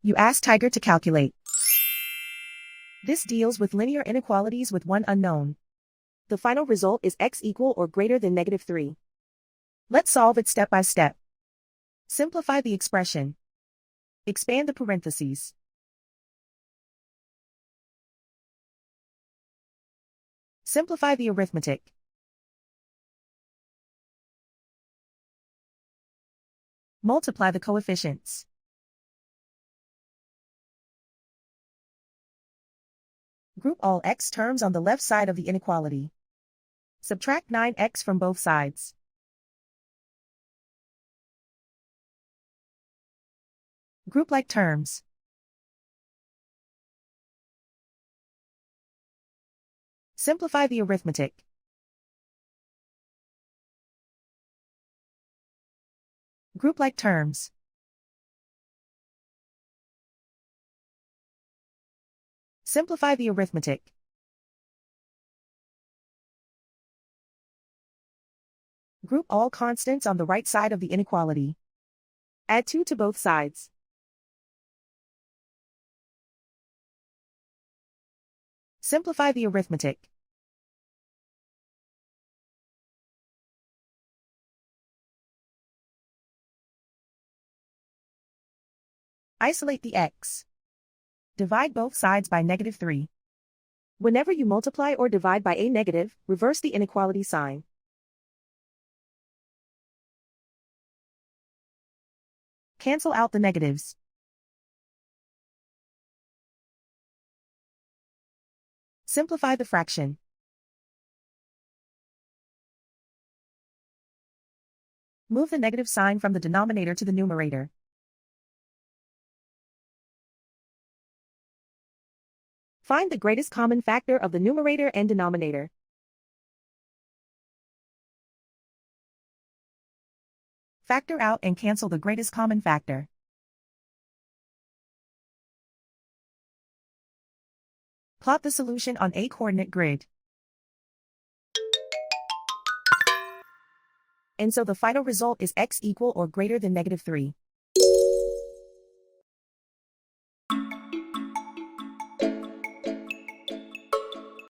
You ask Tiger to calculate. This deals with linear inequalities with one unknown. The final result is x equal or greater than -3. Let's solve it step by step. Simplify the expression. Expand the parentheses. Simplify the arithmetic. Multiply the coefficients. Group all x terms on the left side of the inequality. Subtract 9x from both sides. Group like terms. Simplify the arithmetic. Group like terms. Simplify the arithmetic. Group all constants on the right side of the inequality. Add 2 to both sides. Simplify the arithmetic. Isolate the x. Divide both sides by -3. Whenever you multiply or divide by a negative, reverse the inequality sign. Cancel out the negatives. Simplify the fraction. Move the negative sign from the denominator to the numerator. Find the greatest common factor of the numerator and denominator. Factor out and cancel the greatest common factor. Plot the solution on a coordinate grid. And so the final result is x equal or greater than -3.